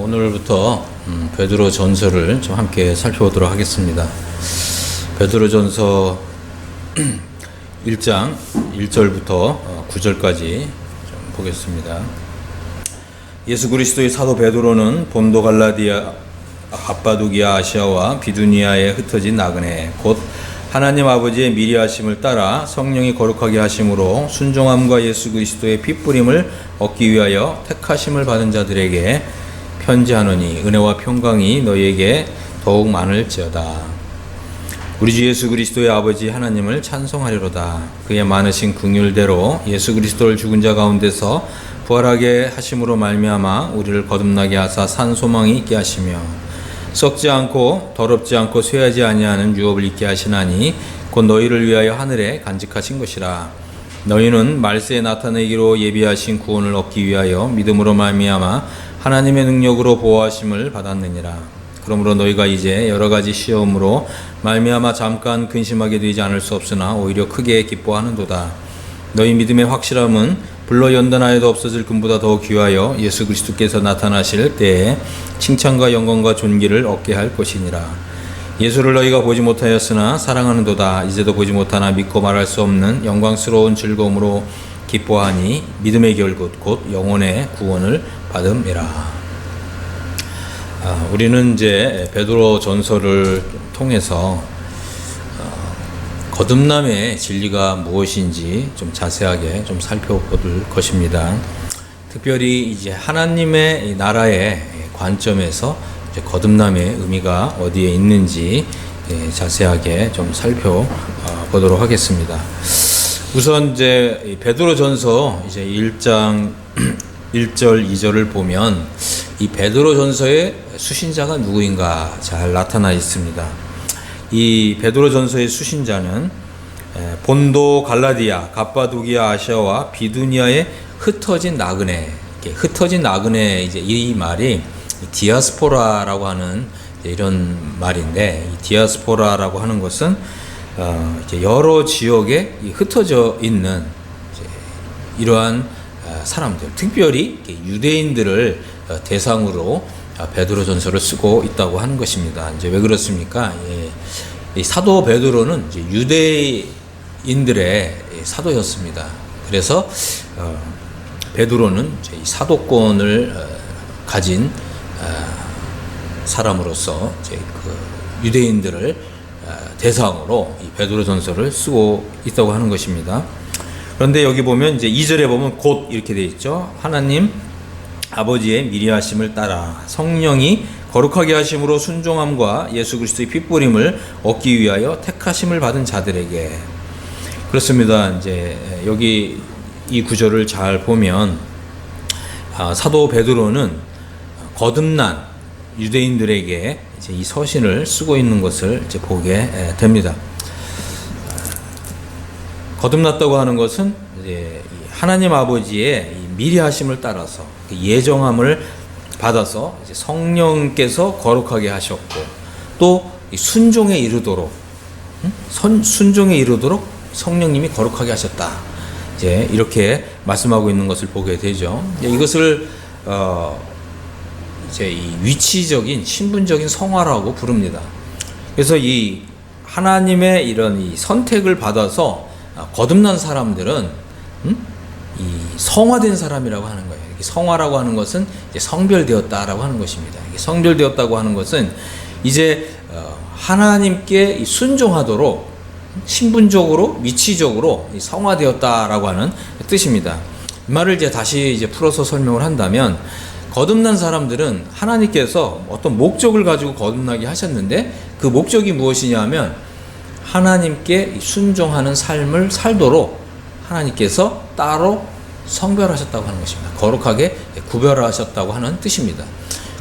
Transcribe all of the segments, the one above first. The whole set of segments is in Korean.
오늘부터 베드로 전서를 좀 함께 살펴보도록 하겠습니다. 베드로 전서 1장 1절부터 9절까지 좀 보겠습니다. 예수 그리스도의 사도 베드로는 본도 갈라디아, 갑바도기아, 아시아와 비두니아에 흩어진 나그네 곧 하나님 아버지의 미리 하심을 따라 성령이 거룩하게 하심으로 순종함과 예수 그리스도의 핏부림을 얻기 위하여 택하심을 받은 자들에게 편지하노니 은혜와 평강이 너희에게 더욱 많을지어다. 우리 주 예수 그리스도의 아버지 하나님을 찬송하리로다. 그의 많으신 긍휼대로 예수 그리스도를 죽은 자 가운데서 부활하게 하심으로 말미암아 우리를 거듭나게 하사 산 소망이 있게 하시며 썩지 않고 더럽지 않고 쇠하지 아니하는 유업을 있게 하시나니 곧 너희를 위하여 하늘에 간직하신 것이라. 너희는 말세에 나타내기로 예비하신 구원을 얻기 위하여 믿음으로 말미암아 하나님의 능력으로 보호하심을 받았느니라. 그러므로 너희가 이제 여러 가지 시험으로 말미암아 잠깐 근심하게 되지 않을 수 없으나 오히려 크게 기뻐하는도다. 너희 믿음의 확실함은 불러 연단하여도 없어질 금보다 더 귀하여 예수 그리스도께서 나타나실 때에 칭찬과 영광과 존귀를 얻게 할 것이니라. 예수를 너희가 보지 못하였으나 사랑하는도다. 이제도 보지 못하나 믿고 말할 수 없는 영광스러운 즐거움으로 기뻐하니 믿음의 결국 곧 영혼의 구원을 받음이라. 우리는 이제 베드로 전서를 통해서 거듭남의 진리가 무엇인지 좀 자세하게 좀 살펴볼 것입니다. 특별히 이제 하나님의 나라의 관점에서 이제 거듭남의 의미가 어디에 있는지 자세하게 좀 살펴보도록 하겠습니다. 우선 이제 베드로 전서 이제 1장 1절 2절을 보면 이 베드로 전서의 수신자가 누구인가 잘 나타나 있습니다. 이 베드로 전서의 수신자는 본도 갈라디아, 갑바도기아, 아시아와 비두니아에 흩어진 나그네. 흩어진 나그네 이제 이 말이 디아스포라라고 하는 이런 말인데, 이 디아스포라라고 하는 것은 이제 여러 지역에 흩어져 있는 이러한 사람들, 특별히 유대인들을 대상으로 베드로 전서를 쓰고 있다고 하는 것입니다. 이제 왜 그렇습니까? 이 사도 베드로는 이제 유대인들의 사도였습니다. 그래서 베드로는 이제 이 사도권을 가진 사람으로서 이제 그 유대인들을 대상으로 이 베드로 전서를 쓰고 있다고 하는 것입니다. 그런데 여기 보면 이제 2절에 보면 곧 이렇게 되어 있죠. 하나님 아버지의 미리 하심을 따라 성령이 거룩하게 하심으로 순종함과 예수 그리스도의 핏부림을 얻기 위하여 택하심을 받은 자들에게. 그렇습니다. 이제 여기 이 구절을 잘 보면 사도 베드로는 거듭난 유대인들에게 이제 이 서신을 쓰고 있는 것을 이제 보게 됩니다. 거듭났다고 하는 것은 이제 하나님 아버지의 미리 하심을 따라서 예정함을 받아서 이제 성령께서 거룩하게 하셨고 또 순종에 이르도록 순종에 이르도록 성령님이 거룩하게 하셨다. 이제 이렇게 말씀하고 있는 것을 보게 되죠. 이것을 이제 이 위치적인 신분적인 성화라고 부릅니다. 그래서 이 하나님의 이런 이 선택을 받아서 거듭난 사람들은 이 성화된 사람이라고 하는 거예요. 성화라고 하는 것은 이제 성별되었다라고 하는 것입니다. 성별되었다고 하는 것은 이제 하나님께 순종하도록 신분적으로 위치적으로 성화되었다라고 하는 뜻입니다. 이 말을 이제 다시 이제 풀어서 설명을 한다면 거듭난 사람들은 하나님께서 어떤 목적을 가지고 거듭나게 하셨는데 그 목적이 무엇이냐면 하나님께 순종하는 삶을 살도록 하나님께서 따로 성별하셨다고 하는 것입니다. 거룩하게 구별하셨다고 하는 뜻입니다.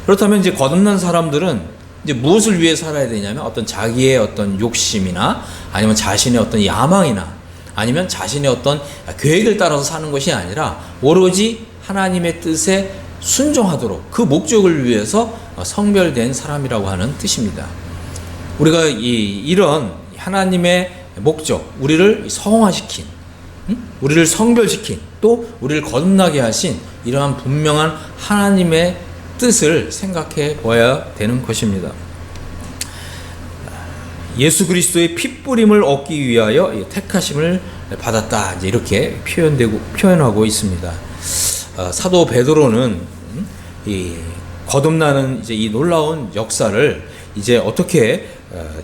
그렇다면 이제 거듭난 사람들은 이제 무엇을 위해 살아야 되냐면 어떤 자기의 어떤 욕심이나 아니면 자신의 어떤 야망이나 아니면 자신의 어떤 계획을 따라서 사는 것이 아니라 오로지 하나님의 뜻에 순종하도록 그 목적을 위해서 성별된 사람이라고 하는 뜻입니다. 우리가 이런 하나님의 목적, 우리를 성화시킨, 우리를 성별시킨, 또 우리를 거듭나게 하신 이러한 분명한 하나님의 뜻을 생각해 봐야 되는 것입니다. 예수 그리스도의 핏부림을 얻기 위하여 택하심을 받았다. 이제 이렇게 표현하고 있습니다. 사도 베드로는 이 거듭나는 이제 이 놀라운 역사를 이제 어떻게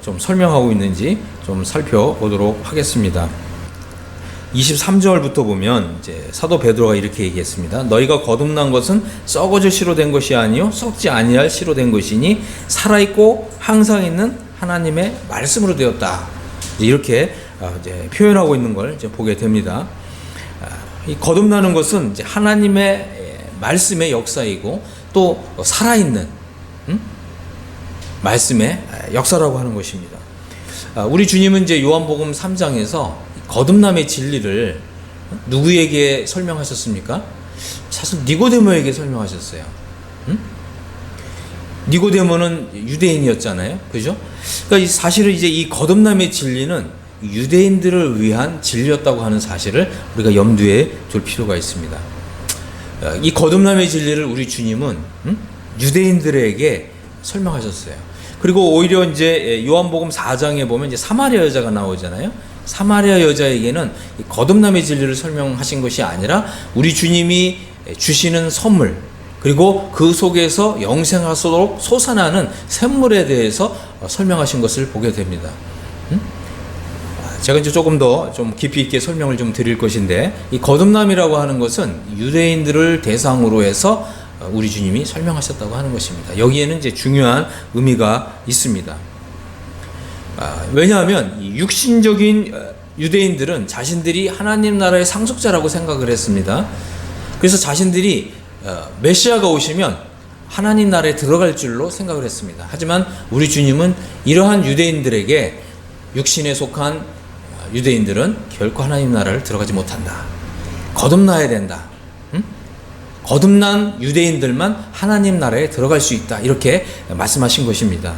좀 설명하고 있는지 좀 살펴보도록 하겠습니다. 23절부터 보면 이제 사도 베드로가 이렇게 얘기했습니다. 너희가 거듭난 것은 썩어질 씨로 된 것이 아니요 썩지 아니할 씨로 된 것이니 살아있고 항상 있는 하나님의 말씀으로 되었다. 이렇게 이제 표현하고 있는 걸 이제 보게 됩니다. 이 거듭나는 것은 이제 하나님의 말씀의 역사이고 또 살아있는 말씀의 역사라고 하는 것입니다. 우리 주님은 이제 요한복음 3장에서 거듭남의 진리를 누구에게 설명하셨습니까? 사실 니고데모에게 설명하셨어요. 니고데모는 유대인이었잖아요. 그죠? 그러니까 사실은 이제 이 거듭남의 진리는 유대인들을 위한 진리였다고 하는 사실을 우리가 염두에 둘 필요가 있습니다. 이 거듭남의 진리를 우리 주님은 유대인들에게 설명하셨어요. 그리고 오히려 이제 요한복음 4장에 보면 이제 사마리아 여자가 나오잖아요. 사마리아 여자에게는 이 거듭남의 진리를 설명하신 것이 아니라 우리 주님이 주시는 선물, 그리고 그 속에서 영생하도록 솟아나는 샘물에 대해서 설명하신 것을 보게 됩니다. 제가 이제 조금 더 좀 깊이 있게 설명을 좀 드릴 것인데, 이 거듭남이라고 하는 것은 유대인들을 대상으로 해서 우리 주님이 설명하셨다고 하는 것입니다. 여기에는 이제 중요한 의미가 있습니다. 왜냐하면 이 육신적인 유대인들은 자신들이 하나님 나라의 상속자라고 생각을 했습니다. 그래서 자신들이 메시아가 오시면 하나님 나라에 들어갈 줄로 생각을 했습니다. 하지만 우리 주님은 이러한 유대인들에게 육신에 속한 유대인들은 결코 하나님 나라를 들어가지 못한다. 거듭나야 된다. 거듭난 유대인들만 하나님 나라에 들어갈 수 있다. 이렇게 말씀하신 것입니다.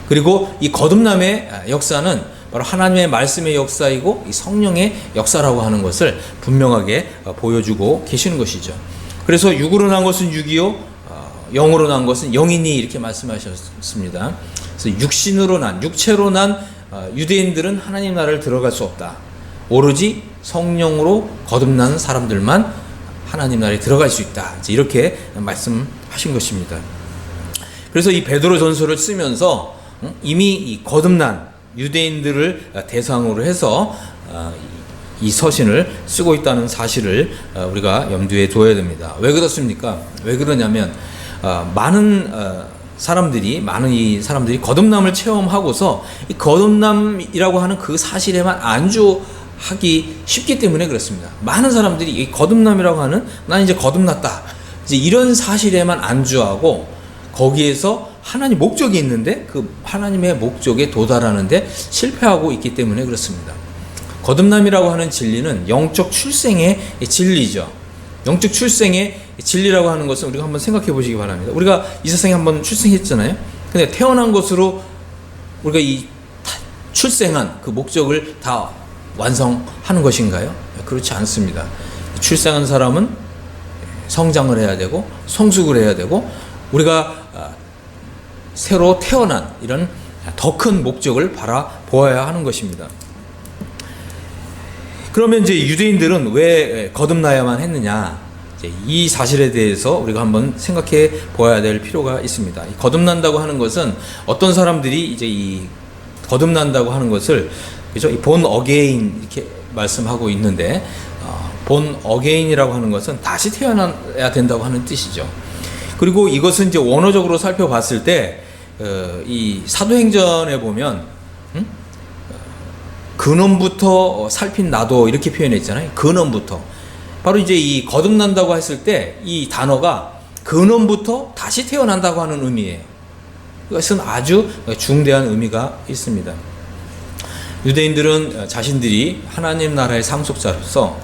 그리고 이 거듭남의 역사는 바로 하나님의 말씀의 역사이고 이 성령의 역사라고 하는 것을 분명하게 보여주고 계시는 것이죠. 그래서 육으로 난 것은 육이요 영으로 난 것은 영이니 이렇게 말씀하셨습니다. 그래서 육신으로 난, 육체로 난 유대인들은 하나님 나라를 들어갈 수 없다. 오로지 성령으로 거듭난 사람들만 하나님 나라에 들어갈 수 있다. 이렇게 말씀하신 것입니다. 그래서 이 베드로 전서를 쓰면서 이미 이 거듭난 유대인들을 대상으로 해서 이 서신을 쓰고 있다는 사실을 우리가 염두에 둬야 됩니다. 왜 그렇습니까? 왜 그러냐면 많은 사람들이 거듭남을 체험하고서 이 거듭남이라고 하는 그 사실에만 안주하기 쉽기 때문에 그렇습니다. 많은 사람들이 이 거듭남이라고 하는 난 이제 거듭났다, 이제 이런 사실에만 안주하고 거기에서 하나님 목적이 있는데 그 하나님의 목적에 도달하는데 실패하고 있기 때문에 그렇습니다. 거듭남이라고 하는 진리는 영적 출생의 진리죠. 영적 출생의 진리라고 하는 것은 우리가 한번 생각해 보시기 바랍니다. 우리가 이 세상에 한번 출생했잖아요. 근데 태어난 것으로 우리가 이 출생한 그 목적을 다 완성하는 것인가요? 그렇지 않습니다. 출생한 사람은 성장을 해야 되고 성숙을 해야 되고 우리가 새로 태어난 이런 더 큰 목적을 바라보아야 하는 것입니다. 그러면 이제 유대인들은 왜 거듭나야만 했느냐? 이 사실에 대해서 우리가 한번 생각해 보아야 될 필요가 있습니다. 거듭난다고 하는 것은 어떤 사람들이 이제 이 거듭난다고 하는 것을 그죠? 본 어게인 이렇게 말씀하고 있는데 본 어게인이라고 하는 것은 다시 태어나야 된다고 하는 뜻이죠. 그리고 이것은 이제 원어적으로 살펴봤을 때 이 사도행전에 보면 근원부터 살핀 나도 이렇게 표현했잖아요. 근원부터. 바로 이제 이 거듭난다고 했을 때 이 단어가 근원부터 다시 태어난다고 하는 의미예요. 이것은 아주 중대한 의미가 있습니다. 유대인들은 자신들이 하나님 나라의 상속자로서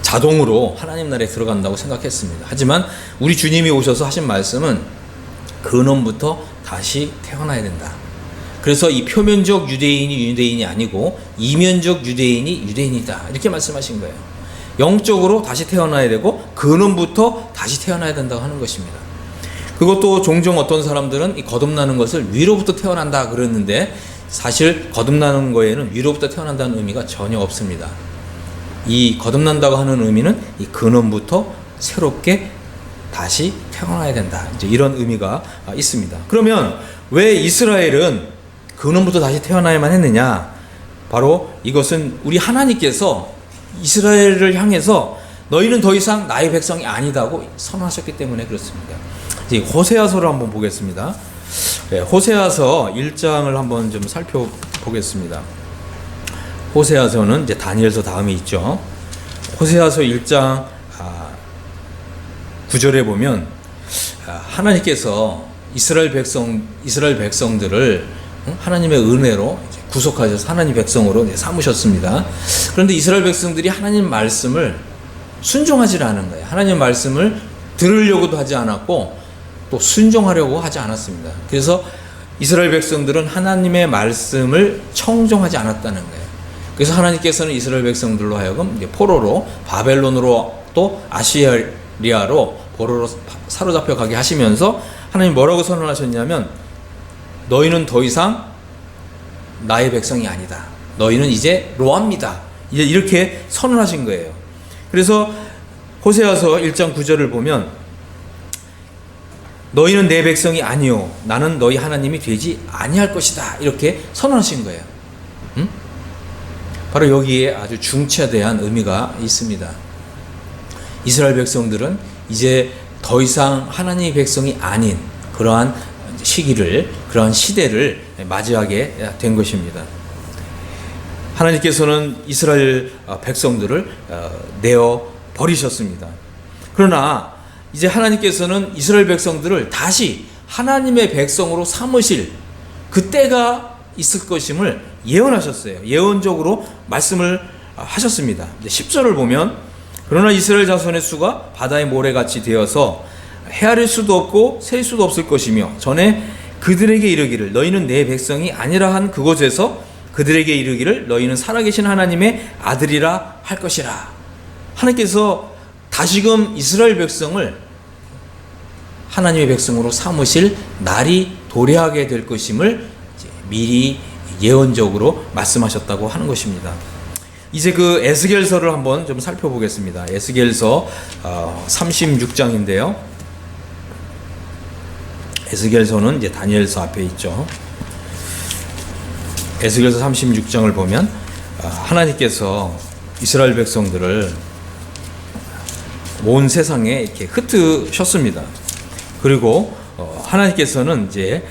자동으로 하나님 나라에 들어간다고 생각했습니다. 하지만 우리 주님이 오셔서 하신 말씀은 근원부터 다시 태어나야 된다. 그래서 이 표면적 유대인이 유대인이 아니고 이면적 유대인이 유대인이다. 이렇게 말씀하신 거예요. 영적으로 다시 태어나야 되고 근원부터 다시 태어나야 된다고 하는 것입니다. 그것도 종종 어떤 사람들은 이 거듭나는 것을 위로부터 태어난다 그러는데, 사실 거듭나는 거에는 위로부터 태어난다는 의미가 전혀 없습니다. 이 거듭난다고 하는 의미는 이 근원부터 새롭게 다시 태어나야 된다, 이제 이런 의미가 있습니다. 그러면 왜 이스라엘은 근원부터 다시 태어나야만 했느냐? 바로 이것은 우리 하나님께서 이스라엘을 향해서 너희는 더 이상 나의 백성이 아니다고 선언하셨기 때문에 그렇습니다. 이제 호세아서를 한번 보겠습니다. 호세아서 1장을 한번 좀 살펴보겠습니다. 호세아서는 이제 다니엘서 다음에 있죠. 호세아서 1장 9절에 보면 하나님께서 이스라엘 백성들을 하나님의 은혜로 구속하셔서 하나님 백성으로 삼으셨습니다. 그런데 이스라엘 백성들이 하나님 말씀을 순종하지 않은 거예요. 하나님 말씀을 들으려고도 하지 않았고 또 순종하려고 하지 않았습니다. 그래서 이스라엘 백성들은 하나님의 말씀을 청종하지 않았다는 거예요. 그래서 하나님께서는 이스라엘 백성들로 하여금 포로로 바벨론으로 또 아시리아로 포로로 사로잡혀 가게 하시면서 하나님 뭐라고 선언하셨냐면, 너희는 더 이상 나의 백성이 아니다. 너희는 이제 로아입니다. 이제 이렇게 선언하신 거예요. 그래서 호세아서 1장 9절을 보면 너희는 내 백성이 아니요 나는 너희 하나님이 되지 아니할 것이다, 이렇게 선언하신 거예요. 바로 여기에 아주 중차대한 의미가 있습니다. 이스라엘 백성들은 이제 더 이상 하나님의 백성이 아닌 그러한 시기를, 그러한 시대를 맞이하게 된 것입니다. 하나님께서는 이스라엘 백성들을 내어 버리셨습니다. 그러나 이제 하나님께서는 이스라엘 백성들을 다시 하나님의 백성으로 삼으실 그때가 있을 것임을 예언하셨어요. 예언적으로 말씀을 하셨습니다. 10절을 보면, 그러나 이스라엘 자손의 수가 바다의 모래같이 되어서 헤아릴 수도 없고 셀 수도 없을 것이며, 전에 그들에게 이르기를 너희는 내 백성이 아니라 한 그곳에서 그들에게 이르기를 너희는 살아계신 하나님의 아들이라 할 것이라. 하나님께서 다시금 이스라엘 백성을 하나님의 백성으로 삼으실 날이 도래하게 될 것임을 미리 예언적으로 말씀하셨다고 하는 것입니다. 이제 그 에스겔서를 한번 좀 살펴보겠습니다. 에스겔서 36장인데요. 에스겔서는 이제 다니엘서 앞에 있죠. 에스겔서 36장을 보면 하나님께서 이스라엘 백성들을 온 세상에 이렇게 흩으셨습니다. 그리고 하나님께서는 이제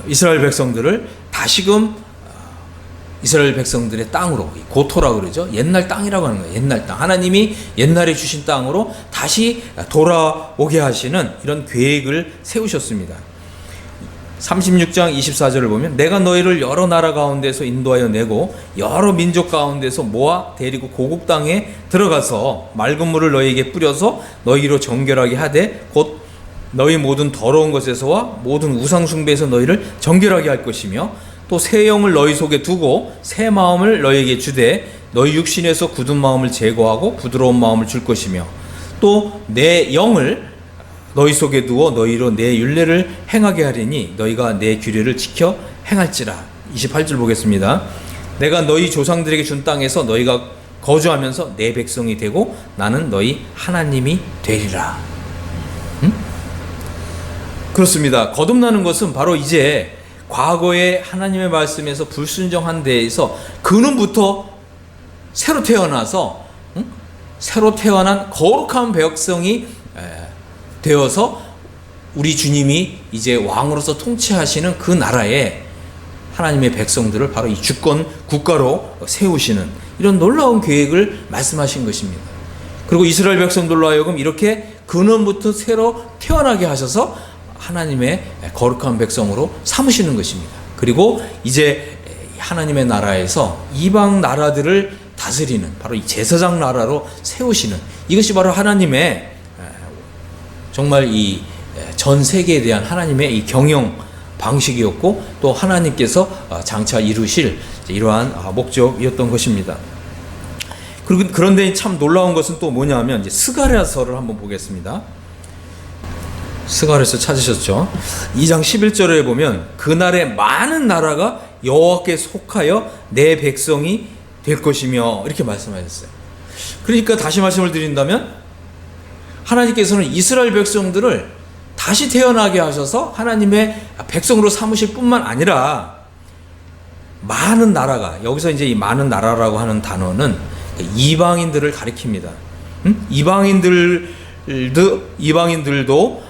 이스라엘 백성들을 다시금 이스라엘 백성들의 땅으로, 고토라 그러죠. 옛날 땅이라고 하는 거예요. 옛날 땅. 하나님이 옛날에 주신 땅으로 다시 돌아오게 하시는 이런 계획을 세우셨습니다. 36장 24절을 보면 내가 너희를 여러 나라 가운데서 인도하여 내고 여러 민족 가운데서 모아 데리고 고국 땅에 들어가서 맑은 물을 너희에게 뿌려서 너희로 정결하게 하되 곧 너희 모든 더러운 것에서와 모든 우상 숭배에서 너희를 정결하게 할 것이며, 또 새 영을 너희 속에 두고 새 마음을 너희에게 주되 너희 육신에서 굳은 마음을 제거하고 부드러운 마음을 줄 것이며, 또 내 영을 너희 속에 두어 너희로 내 율례를 행하게 하리니 너희가 내 규례를 지켜 행할지라. 28절 보겠습니다. 내가 너희 조상들에게 준 땅에서 너희가 거주하면서 내 백성이 되고 나는 너희 하나님이 되리라. 그렇습니다. 거듭나는 것은 바로 이제 과거의 하나님의 말씀에서 불순종한 데에서 근원부터 새로 태어나서 새로 태어난 거룩한 백성이 되어서 우리 주님이 이제 왕으로서 통치하시는 그 나라에 하나님의 백성들을 바로 이 주권 국가로 세우시는 이런 놀라운 계획을 말씀하신 것입니다. 그리고 이스라엘 백성들로 하여금 이렇게 근원부터 새로 태어나게 하셔서 하나님의 거룩한 백성으로 삼으시는 것입니다. 그리고 이제 하나님의 나라에서 이방 나라들을 다스리는 바로 이 제사장 나라로 세우시는, 이것이 바로 하나님의 정말 이 전 세계에 대한 하나님의 이 경영 방식이었고, 또 하나님께서 장차 이루실 이러한 목적이었던 것입니다. 그런데 참 놀라운 것은 또 뭐냐면 이제 스가랴서를 한번 보겠습니다. 스가랴서 찾으셨죠? 2장 11절에 보면 그날에 많은 나라가 여호와께 속하여 내 백성이 될 것이며 이렇게 말씀하셨어요. 그러니까 다시 말씀을 드린다면 하나님께서는 이스라엘 백성들을 다시 태어나게 하셔서 하나님의 백성으로 삼으실 뿐만 아니라 많은 나라가, 여기서 이제 이 많은 나라라고 하는 단어는 이방인들을 가리킵니다. 이방인들도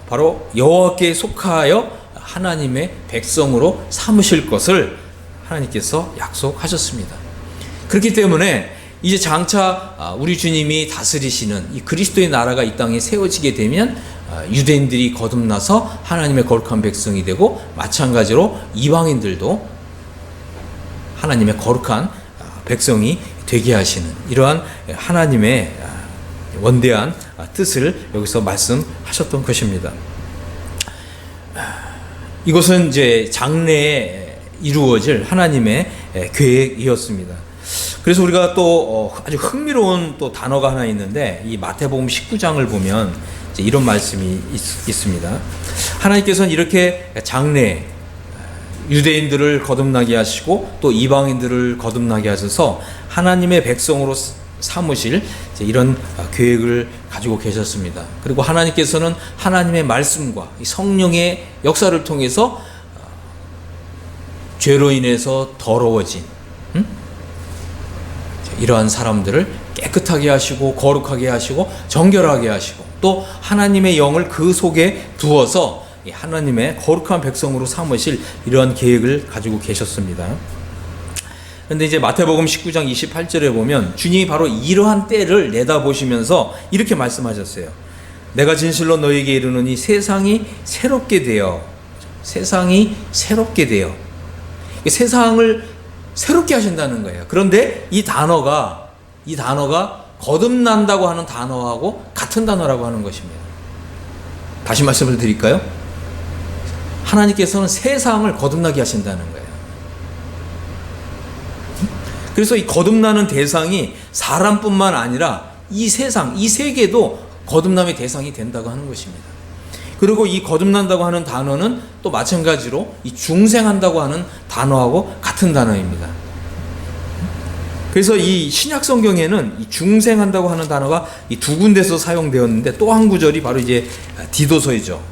바로 여호와께 속하여 하나님의 백성으로 삼으실 것을 하나님께서 약속하셨습니다. 그렇기 때문에 이제 장차 우리 주님이 다스리시는 이 그리스도의 나라가 이 땅에 세워지게 되면 유대인들이 거듭나서 하나님의 거룩한 백성이 되고, 마찬가지로 이방인들도 하나님의 거룩한 백성이 되게 하시는 이러한 하나님의 원대한 뜻을 여기서 말씀하셨던 것입니다. 이것은 이제 장래에 이루어질 하나님의 계획이었습니다. 그래서 우리가 또 아주 흥미로운 또 단어가 하나 있는데, 이 마태복음 19장을 보면 이제 이런 말씀이 있습니다. 하나님께서는 이렇게 장래에 유대인들을 거듭나게 하시고 또 이방인들을 거듭나게 하셔서 하나님의 백성으로 삼으실 이런 계획을 가지고 계셨습니다. 그리고 하나님께서는 하나님의 말씀과 성령의 역사를 통해서 죄로 인해서 더러워진 이러한 사람들을 깨끗하게 하시고 거룩하게 하시고 정결하게 하시고 또 하나님의 영을 그 속에 두어서 하나님의 거룩한 백성으로 삼으실 이러한 계획을 가지고 계셨습니다. 그런데 이제 마태복음 19장 28절에 보면 주님이 바로 이러한 때를 내다보시면서 이렇게 말씀하셨어요. 내가 진실로 너희에게 이르노니 세상이 새롭게 되어 세상을 새롭게 하신다는 거예요. 그런데 이 단어가 거듭난다고 하는 단어하고 같은 단어라고 하는 것입니다. 다시 말씀을 드릴까요? 하나님께서는 세상을 거듭나게 하신다는 거예요. 그래서 이 거듭나는 대상이 사람뿐만 아니라 이 세상, 이 세계도 거듭남의 대상이 된다고 하는 것입니다. 그리고 이 거듭난다고 하는 단어는 또 마찬가지로 이 중생한다고 하는 단어하고 같은 단어입니다. 그래서 이 신약 성경에는 이 중생한다고 하는 단어가 이 두 군데서 사용되었는데, 또 한 구절이 바로 이제 디도서이죠.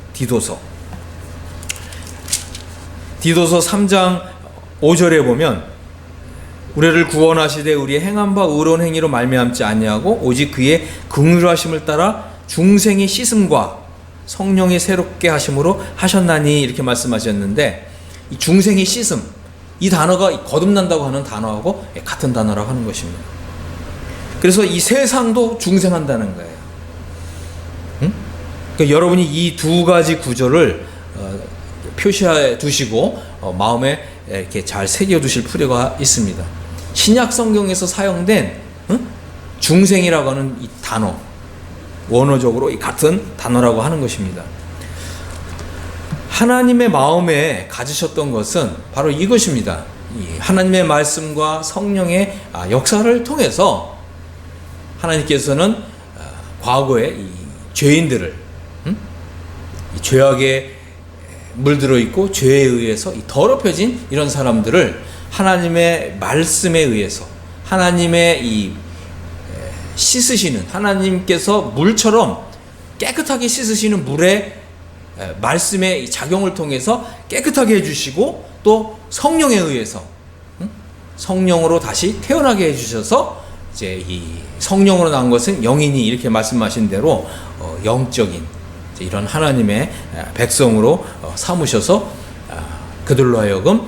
디도서 3장 5절에 보면 우리를 구원하시되 우리의 행한 바 의로운 행위로 말미암지 아니하고 오직 그의 긍휼하심을 따라 중생의 씻음과 성령의 새롭게 하심으로 하셨나니 이렇게 말씀하셨는데, 이 중생의 씻음, 이 단어가 거듭난다고 하는 단어하고 같은 단어라고 하는 것입니다. 그래서 이 세상도 중생한다는 거예요. 그러니까 여러분이 이 두 가지 구절을 표시해 두시고 마음에 이렇게 잘 새겨 두실 필요가 있습니다. 신약 성경에서 사용된 중생이라고 하는 이 단어, 원어적으로 이 같은 단어라고 하는 것입니다. 하나님의 마음에 가지셨던 것은 바로 이것입니다. 이 하나님의 말씀과 성령의 역사를 통해서 하나님께서는 과거에 이 죄인들을 이 죄악에 물들어 있고 죄에 의해서 이 더럽혀진 이런 사람들을 하나님의 말씀에 의해서 하나님의 이 씻으시는, 하나님께서 물처럼 깨끗하게 씻으시는 물의 말씀의 작용을 통해서 깨끗하게 해주시고, 또 성령에 의해서 성령으로 다시 태어나게 해주셔서 이제 이 성령으로 난 것은 영이니 이렇게 말씀하신 대로 영적인 이런 하나님의 백성으로 삼으셔서 그들로 하여금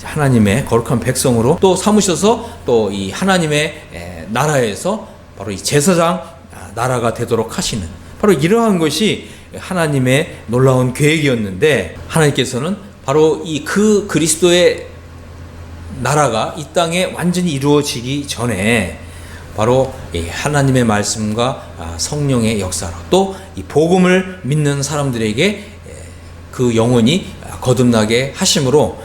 하나님의 거룩한 백성으로 또 삼으셔서 또 이 하나님의 나라에서 바로 이 제사장 나라가 되도록 하시는, 바로 이러한 것이 하나님의 놀라운 계획이었는데, 하나님께서는 바로 이 그 그리스도의 나라가 이 땅에 완전히 이루어지기 전에 바로 이 하나님의 말씀과 성령의 역사로 또 이 복음을 믿는 사람들에게 그 영혼이 거듭나게 하심으로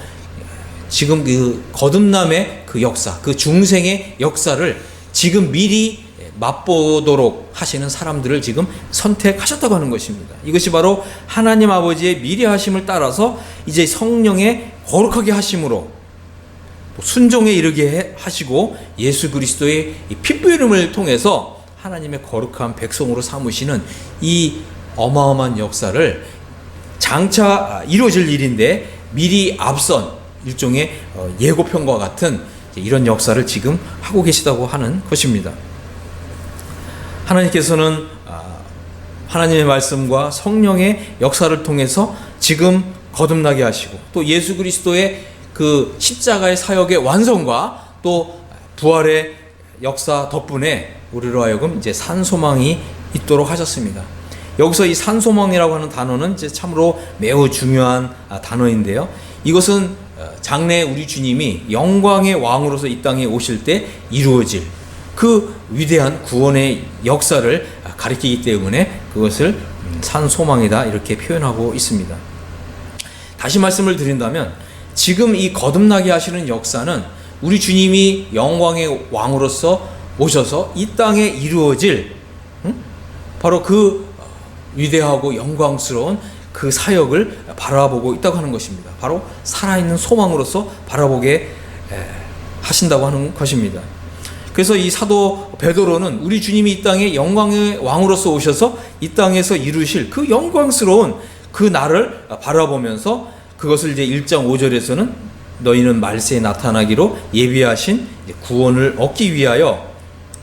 지금 그 거듭남의 그 역사, 그 중생의 역사를 지금 미리 맛보도록 하시는 사람들을 지금 선택하셨다고 하는 것입니다. 이것이 바로 하나님 아버지의 미리 하심을 따라서 이제 성령의 거룩하게 하심으로 순종에 이르게 하시고 예수 그리스도의 핏부림을 통해서 하나님의 거룩한 백성으로 삼으시는 이 어마어마한 역사를 장차 이루어질 일인데 미리 앞선 일종의 예고편과 같은 이런 역사를 지금 하고 계시다고 하는 것입니다. 하나님께서는 하나님의 말씀과 성령의 역사를 통해서 지금 거듭나게 하시고 또 예수 그리스도의 그 십자가의 사역의 완성과 또 부활의 역사 덕분에 우리로 하여금 이제 산소망이 있도록 하셨습니다. 여기서 이 산소망이라고 하는 단어는 이제 참으로 매우 중요한 단어인데요. 이것은 장래 우리 주님이 영광의 왕으로서 이 땅에 오실 때 이루어질 그 위대한 구원의 역사를 가리키기 때문에 그것을 산소망이다 이렇게 표현하고 있습니다. 다시 말씀을 드린다면 지금 이 거듭나게 하시는 역사는 우리 주님이 영광의 왕으로서 오셔서 이 땅에 이루어질 바로 그 위대하고 영광스러운 그 사역을 바라보고 있다고 하는 것입니다. 바로 살아있는 소망으로서 바라보게 하신다고 하는 것입니다. 그래서 이 사도 베드로는 우리 주님이 이 땅에 영광의 왕으로서 오셔서 이 땅에서 이루실 그 영광스러운 그 날을 바라보면서 그것을 이제 1장 5절에서는 너희는 말세에 나타나기로 예비하신 구원을 얻기 위하여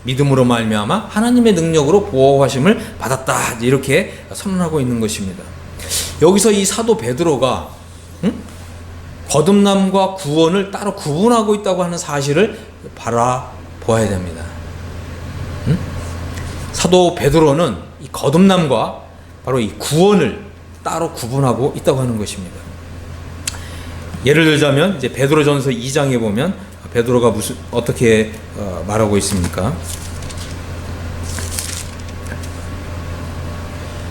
믿음으로 말미암아 하나님의 능력으로 보호하심을 받았다 이렇게 선언하고 있는 것입니다. 여기서 이 사도 베드로가 거듭남과 구원을 따로 구분하고 있다고 하는 사실을 바라보아야 됩니다. 사도 베드로는 이 거듭남과 바로 이 구원을 따로 구분하고 있다고 하는 것입니다. 예를 들자면 이제 베드로전서 2장에 보면 베드로가 어떻게 말하고 있습니까?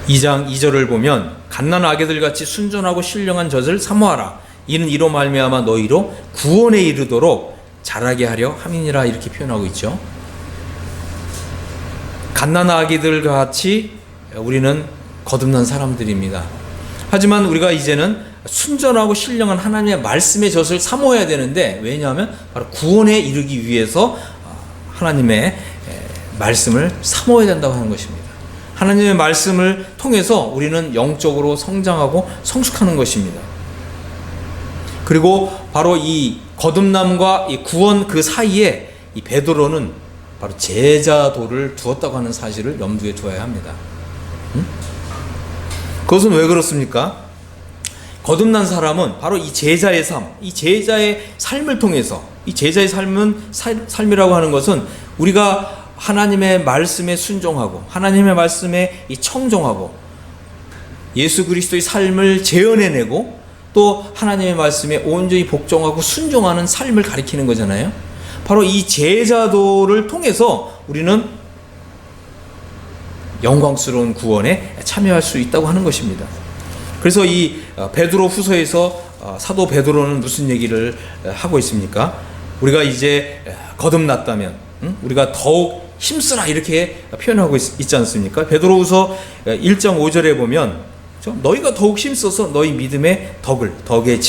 2장 2절을 보면 갓난아기들 같이 순전하고 신령한 젖을 사모하라. 이는 이로 말미암아 너희로 구원에 이르도록 자라게 하려 함이니라 이렇게 표현하고 있죠. 갓난아기들 같이 우리는 거듭난 사람들입니다. 하지만 우리가 이제는 순전하고 신령한 하나님의 말씀의 젖을 사모해야 되는데 왜냐하면 바로 구원에 이르기 위해서 하나님의 말씀을 사모해야 된다고 하는 것입니다. 하나님의 말씀을 통해서 우리는 영적으로 성장하고 성숙하는 것입니다. 그리고 바로 이 거듭남과 이 구원 그 사이에 이 베드로는 바로 제자도를 두었다고 하는 사실을 염두에 두어야 합니다. 그것은 왜 그렇습니까? 거듭난 사람은 바로 이 제자의 삶, 이 제자의 삶을 통해서 이 제자의 삶이라고 하는 것은 우리가 하나님의 말씀에 순종하고 하나님의 말씀에 청종하고 예수 그리스도의 삶을 재현해내고 또 하나님의 말씀에 온전히 복종하고 순종하는 삶을 가리키는 거잖아요. 바로 이 제자도를 통해서 우리는 영광스러운 구원에 참여할 수 있다고 하는 것입니다. 그래서 이 베드로 후서에서 사도 베드로는 무슨 얘기를 하고 있습니까? 우리가 이제 거듭났다면 우리가 더욱 힘쓰라 이렇게 표현하고 있지 않습니까? 베드로후서 1장 5절에 보면 너희가 더욱 힘써서 너희 믿음의 덕의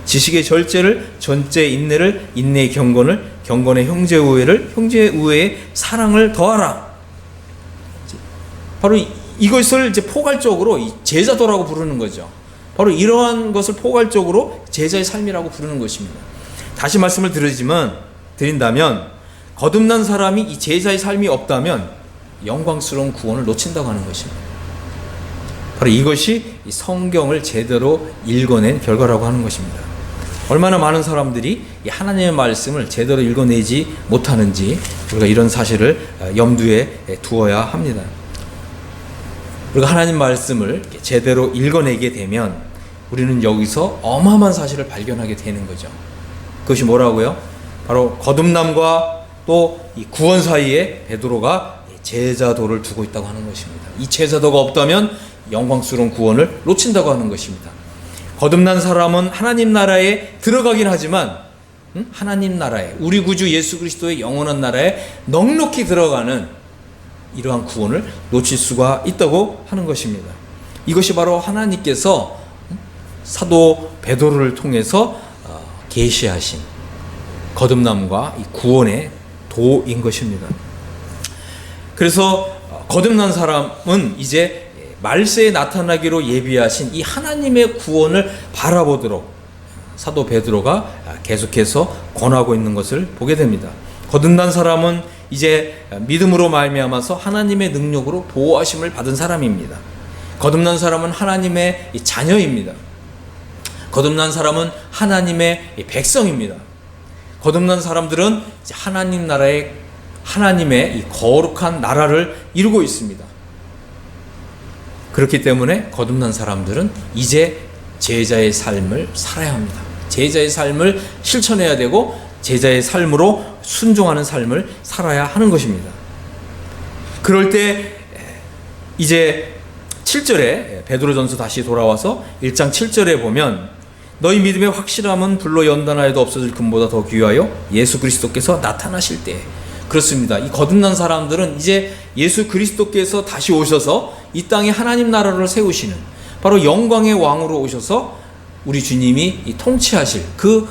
지식의 절제를, 전제의 인내를, 인내의 경건을, 경건의 형제 우애를, 형제 우애의 사랑을 더하라. 바로 이것을 이제 포괄적으로 이 제자도라고 부르는 거죠. 바로 이러한 것을 포괄적으로 제자의 삶이라고 부르는 것입니다. 다시 말씀을 드린다면 거듭난 사람이 이 제자의 삶이 없다면 영광스러운 구원을 놓친다고 하는 것입니다. 바로 이것이 이 성경을 제대로 읽어낸 결과라고 하는 것입니다. 얼마나 많은 사람들이 이 하나님의 말씀을 제대로 읽어내지 못하는지 우리가 이런 사실을 염두에 두어야 합니다. 우리가 하나님 말씀을 제대로 읽어내게 되면 우리는 여기서 어마어마한 사실을 발견하게 되는 거죠. 그것이 뭐라고요? 바로 거듭남과 또 이 구원 사이에 베드로가 제자도를 두고 있다고 하는 것입니다. 이 제자도가 없다면 영광스러운 구원을 놓친다고 하는 것입니다. 거듭난 사람은 하나님 나라에 들어가긴 하지만 하나님 나라에, 우리 구주 예수 그리스도의 영원한 나라에 넉넉히 들어가는 이러한 구원을 놓칠 수가 있다고 하는 것입니다. 이것이 바로 하나님께서 사도 베드로를 통해서 계시하신 거듭남과 이 구원의 도인 것입니다. 그래서 거듭난 사람은 이제 말세에 나타나기로 예비하신 이 하나님의 구원을 바라보도록 사도 베드로가 계속해서 권하고 있는 것을 보게 됩니다. 거듭난 사람은 이제 믿음으로 말미암아서 하나님의 능력으로 보호하심을 받은 사람입니다. 거듭난 사람은 하나님의 자녀입니다. 거듭난 사람은 하나님의 백성입니다. 거듭난 사람들은 이제 하나님 나라의 하나님의 이 거룩한 나라를 이루고 있습니다. 그렇기 때문에 거듭난 사람들은 이제 제자의 삶을 살아야 합니다. 제자의 삶을 실천해야 되고 제자의 삶으로 순종하는 삶을 살아야 하는 것입니다. 그럴 때 이제 7절에 베드로전서 다시 돌아와서 1장 7절에 보면 너희 믿음의 확실함은 불로 연단하여도 없어질 금보다 더 귀하여 예수 그리스도께서 나타나실 때. 그렇습니다. 이 거듭난 사람들은 이제 예수 그리스도께서 다시 오셔서 이 땅에 하나님 나라를 세우시는 바로 영광의 왕으로 오셔서 우리 주님이 이 통치하실 그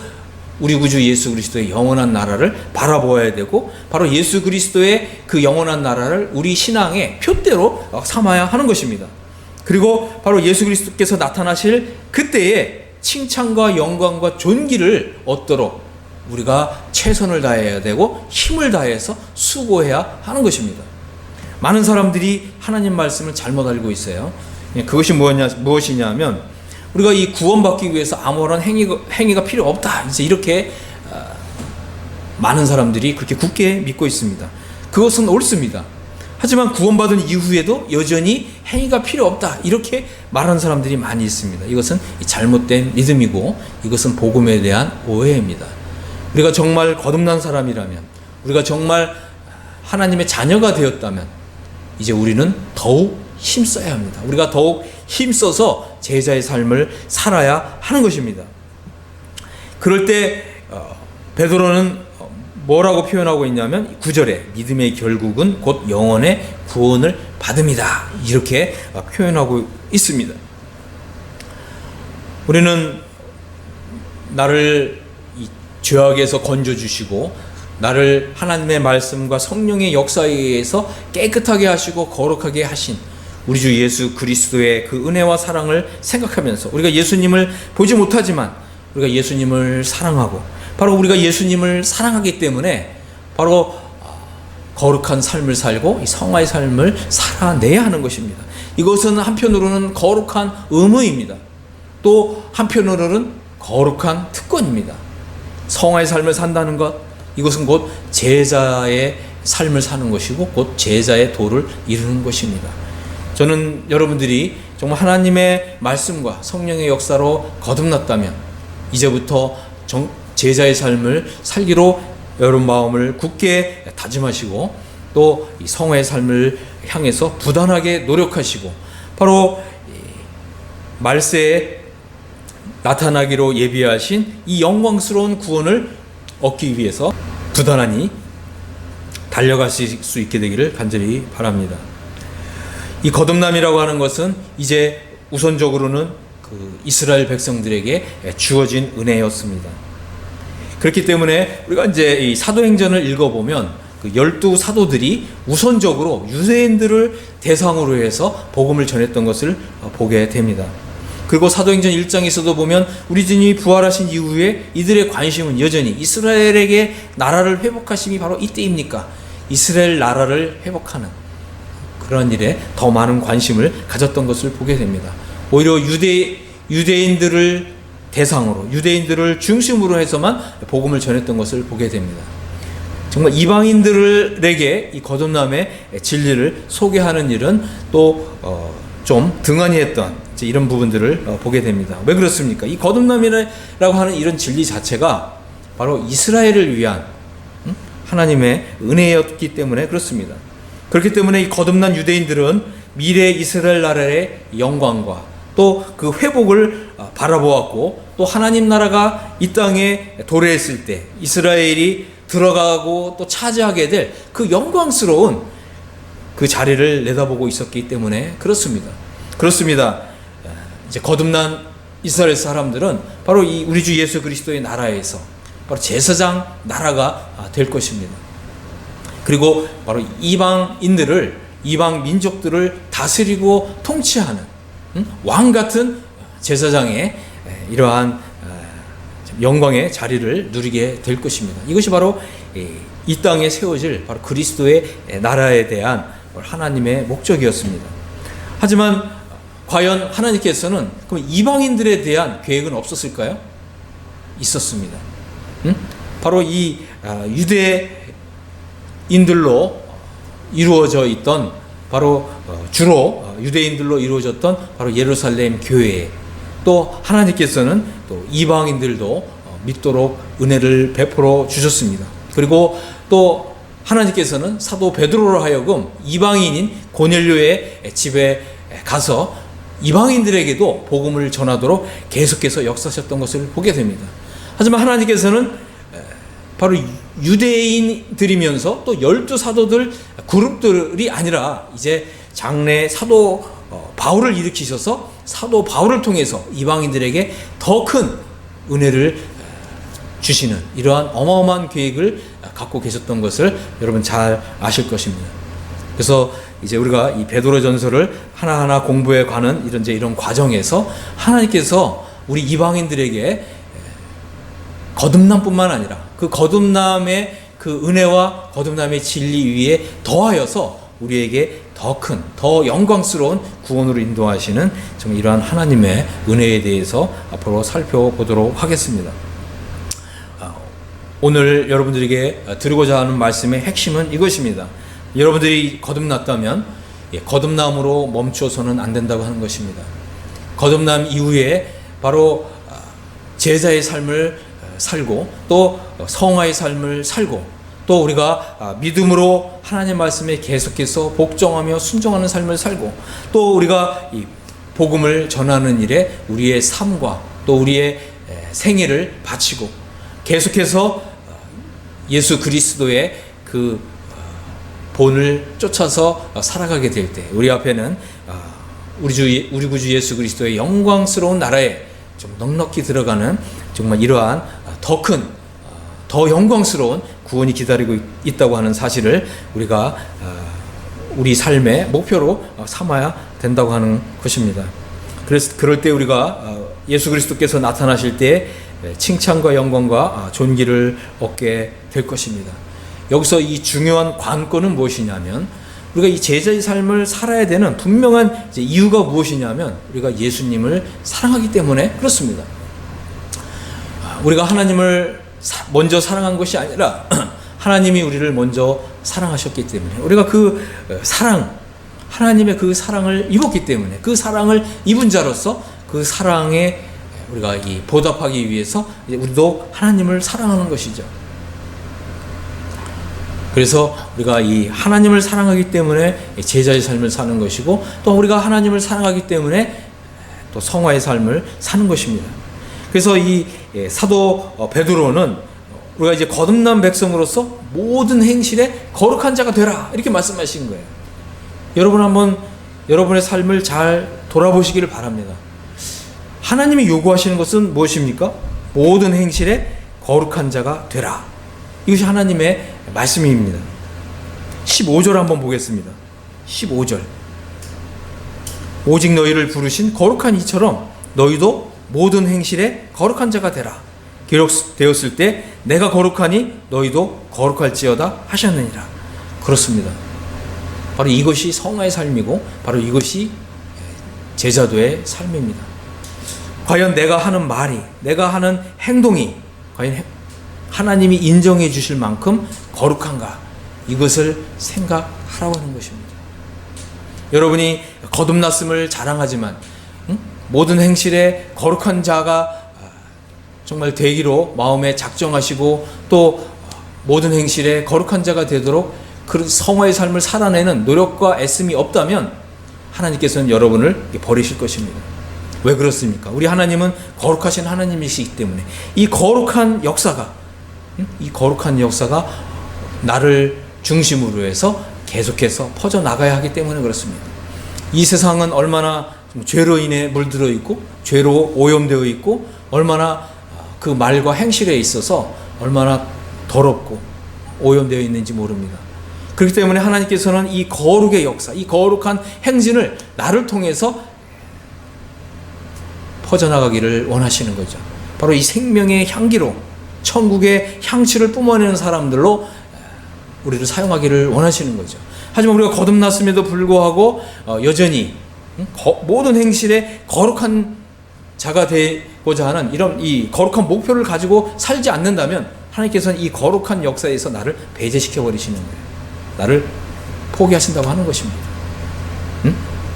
우리 구주 예수 그리스도의 영원한 나라를 바라보아야 되고 바로 예수 그리스도의 그 영원한 나라를 우리 신앙의 표대로 삼아야 하는 것입니다. 그리고 바로 예수 그리스도께서 나타나실 그때에 칭찬과 영광과 존귀를 얻도록 우리가 최선을 다해야 되고 힘을 다해서 수고해야 하는 것입니다. 많은 사람들이 하나님 말씀을 잘못 알고 있어요. 그것이 무엇이냐면 우리가 이 구원받기 위해서 아무런 행위가 필요 없다. 이제 이렇게 많은 사람들이 그렇게 굳게 믿고 있습니다. 그것은 옳습니다. 하지만 구원받은 이후에도 여전히 행위가 필요 없다. 이렇게 말하는 사람들이 많이 있습니다. 이것은 잘못된 믿음이고 이것은 복음에 대한 오해입니다. 우리가 정말 거듭난 사람이라면, 우리가 정말 하나님의 자녀가 되었다면 이제 우리는 더욱 힘써야 합니다. 우리가 더욱 힘써서 제자의 삶을 살아야 하는 것입니다. 그럴 때 베드로는 뭐라고 표현하고 있냐면 9절에 믿음의 결국은 곧 영원의 구원을 받음이다. 이렇게 표현하고 있습니다. 우리는 나를 이 죄악에서 건져주시고 나를 하나님의 말씀과 성령의 역사에 의해서 깨끗하게 하시고 거룩하게 하신 우리 주 예수 그리스도의 그 은혜와 사랑을 생각하면서 우리가 예수님을 보지 못하지만 우리가 예수님을 사랑하고 바로 우리가 예수님을 사랑하기 때문에 바로 거룩한 삶을 살고 이 성화의 삶을 살아내야 하는 것입니다. 이것은 한편으로는 거룩한 의무입니다. 또 한편으로는 거룩한 특권입니다. 성화의 삶을 산다는 것, 이것은 곧 제자의 삶을 사는 것이고 곧 제자의 도를 이루는 것입니다. 저는 여러분들이 정말 하나님의 말씀과 성령의 역사로 거듭났다면 이제부터 제자의 삶을 살기로 여러분 마음을 굳게 다짐하시고 또 이 성화의 삶을 향해서 부단하게 노력하시고 바로 말세에 나타나기로 예비하신 이 영광스러운 구원을 얻기 위해서 부단하니 달려갈 수 있게 되기를 간절히 바랍니다. 이 거듭남이라고 하는 것은 이제 우선적으로는 그 이스라엘 백성들에게 주어진 은혜였습니다. 그렇기 때문에 우리가 이제 이 사도행전을 읽어보면 그 12사도들이 우선적으로 유대인들을 대상으로 해서 복음을 전했던 것을 보게 됩니다. 그리고 사도행전 1장에서도 보면 우리 주님이 부활하신 이후에 이들의 관심은 여전히 이스라엘에게 나라를 회복하심이 바로 이때입니까? 이스라엘 나라를 회복하는 그런 일에 더 많은 관심을 가졌던 것을 보게 됩니다. 오히려 유대인들을 대상으로 유대인들을 중심으로 해서만 복음을 전했던 것을 보게 됩니다. 정말 이방인들에게 이 거듭남의 진리를 소개하는 일은 또 좀 등한히 했던 이런 부분들을 보게 됩니다. 왜 그렇습니까? 이 거듭남이라고 하는 이런 진리 자체가 바로 이스라엘을 위한 하나님의 은혜였기 때문에 그렇습니다. 그렇기 때문에 이 거듭난 유대인들은 미래 이스라엘 나라의 영광과 또 그 회복을 바라보았고, 또 하나님 나라가 이 땅에 도래했을 때 이스라엘이 들어가고 또 차지하게 될 그 영광스러운 그 자리를 내다보고 있었기 때문에 그렇습니다. 이제 거듭난 이스라엘 사람들은 바로 이 우리 주 예수 그리스도의 나라에서 바로 제사장 나라가 될 것입니다. 그리고 바로 이방 민족들을 다스리고 통치하는 왕 같은 제사장의 이러한 영광의 자리를 누리게 될 것입니다. 이것이 바로 이 땅에 세워질 바로 그리스도의 나라에 대한 하나님의 목적이었습니다. 하지만 과연 하나님께서는 그럼 이방인들에 대한 계획은 없었을까요? 있었습니다. 바로 이 유대인들로 이루어져 있던 바로 주로 유대인들로 이루어졌던 바로 예루살렘 교회, 또 하나님께서는 또 이방인들도 믿도록 은혜를 베풀어 주셨습니다. 그리고 또 하나님께서는 사도 베드로로 하여금 이방인인 고넬료의 집에 가서 이방인들에게도 복음을 전하도록 계속해서 역사하셨던 것을 보게 됩니다. 하지만 하나님께서는 바로 유대인들이면서 또 12사도들 그룹들이 아니라 이제 장래 사도 바울을 일으키셔서 사도 바울을 통해서 이방인들에게 더 큰 은혜를 주시는 이러한 어마어마한 계획을 갖고 계셨던 것을 여러분 잘 아실 것입니다. 그래서 이제 우리가 이 베드로 전서를 하나하나 공부해 가는 이런 과정에서 하나님께서 우리 이방인들에게 거듭남뿐만 아니라 그 거듭남의 그 은혜와 거듭남의 진리 위에 더하여서 우리에게 더 큰, 더 영광스러운 구원으로 인도하시는 정말 이러한 하나님의 은혜에 대해서 앞으로 살펴보도록 하겠습니다. 오늘 여러분들에게 드리고자 하는 말씀의 핵심은 이것입니다. 여러분들이 거듭났다면 거듭남으로 멈춰서는 안 된다고 하는 것입니다. 거듭남 이후에 바로 제자의 삶을 살고 또 성화의 삶을 살고 또 우리가 믿음으로 하나님 말씀에 계속해서 복종하며 순종하는 삶을 살고 또 우리가 이 복음을 전하는 일에 우리의 삶과 또 우리의 생애를 바치고 계속해서 예수 그리스도의 그 본을 쫓아서 살아가게 될 때 우리 앞에는 우리 구주 예수 그리스도의 영광스러운 나라에 좀 넉넉히 들어가는 정말 이러한 더 큰, 더 영광스러운 구원이 기다리고 있다고 하는 사실을 우리가 우리 삶의 목표로 삼아야 된다고 하는 것입니다. 그래서 그럴 때 우리가 예수 그리스도께서 나타나실 때 칭찬과 영광과 존귀를 얻게 될 것입니다. 여기서 이 중요한 관건은 무엇이냐면 우리가 이 제자의 삶을 살아야 되는 분명한 이유가 무엇이냐면 우리가 예수님을 사랑하기 때문에 그렇습니다. 우리가 하나님을 먼저 사랑한 것이 아니라 하나님이 우리를 먼저 사랑하셨기 때문에 우리가 그 사랑, 하나님의 그 사랑을 입었기 때문에 그 사랑을 입은 자로서 그 사랑에 우리가 이 보답하기 위해서 우리도 하나님을 사랑하는 것이죠. 그래서 우리가 이 하나님을 사랑하기 때문에 제자의 삶을 사는 것이고 또 우리가 하나님을 사랑하기 때문에 또 성화의 삶을 사는 것입니다. 그래서 이 사도 베드로는 우리가 이제 거듭난 백성으로서 모든 행실에 거룩한 자가 되라 이렇게 말씀하신 거예요. 여러분 한번 여러분의 삶을 잘 돌아보시기를 바랍니다. 하나님이 요구하시는 것은 무엇입니까? 모든 행실에 거룩한 자가 되라. 이것이 하나님의 말씀입니다. 15절 한번 보겠습니다. 15절. 오직 너희를 부르신 거룩한 이처럼 너희도 모든 행실에 거룩한 자가 되라. 기록되었을 때 내가 거룩하니 너희도 거룩할지어다 하셨느니라. 그렇습니다. 바로 이것이 성화의 삶이고 바로 이것이 제자도의 삶입니다. 과연 내가 하는 말이, 내가 하는 행동이 과연 하나님이 인정해 주실 만큼 거룩한가? 이것을 생각하라고 하는 것입니다. 여러분이 거듭났음을 자랑하지만 모든 행실에 거룩한 자가 정말 되기로 마음에 작정하시고 또 모든 행실에 거룩한 자가 되도록 그 성화의 삶을 살아내는 노력과 애씀이 없다면 하나님께서는 여러분을 버리실 것입니다. 왜 그렇습니까? 우리 하나님은 거룩하신 하나님이시기 때문에 이 거룩한 역사가 나를 중심으로 해서 계속해서 퍼져나가야 하기 때문에 그렇습니다. 이 세상은 얼마나 죄로 인해 물들어 있고 죄로 오염되어 있고 얼마나 그 말과 행실에 있어서 얼마나 더럽고 오염되어 있는지 모릅니다. 그렇기 때문에 하나님께서는 이 거룩의 역사, 이 거룩한 행진을 나를 통해서 퍼져나가기를 원하시는 거죠. 바로 이 생명의 향기로 천국의 향취를 뿜어내는 사람들로 우리를 사용하기를 원하시는 거죠. 하지만 우리가 거듭났음에도 불구하고 여전히 모든 행실에 거룩한 자가 되고자 하는 이런 이 거룩한 목표를 가지고 살지 않는다면 하나님께서는 이 거룩한 역사에서 나를 배제시켜 버리시는 거예요. 나를 포기하신다고 하는 것입니다.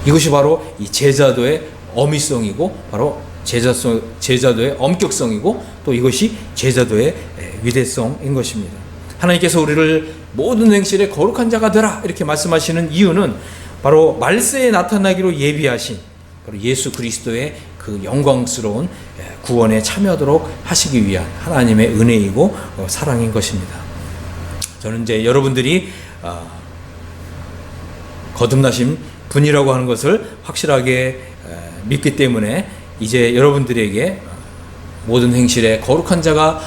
이것이 바로 이 제자도의 어미성이고 바로 제자도의 엄격성이고 또 이것이 제자도의 위대성인 것입니다. 하나님께서 우리를 모든 행실에 거룩한 자가 되라 이렇게 말씀하시는 이유는 바로 말세에 나타나기로 예비하신 바로 예수 그리스도의 그 영광스러운 구원에 참여하도록 하시기 위한 하나님의 은혜이고 사랑인 것입니다. 저는 이제 여러분들이 거듭나신 분이라고 하는 것을 확실하게 믿기 때문에 이제 여러분들에게 모든 행실에 거룩한 자가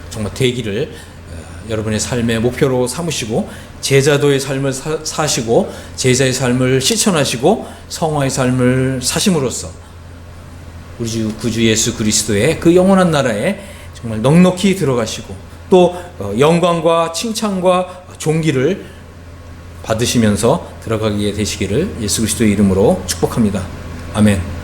정말 되기를 여러분의 삶의 목표로 삼으시고 제자도의 삶을 사시고 제자의 삶을 실천하시고 성화의 삶을 사심으로써 우리 주 구주 예수 그리스도의 그 영원한 나라에 정말 넉넉히 들어가시고 또 영광과 칭찬과 존귀를 받으시면서 들어가게 되시기를 예수 그리스도의 이름으로 축복합니다. 아멘.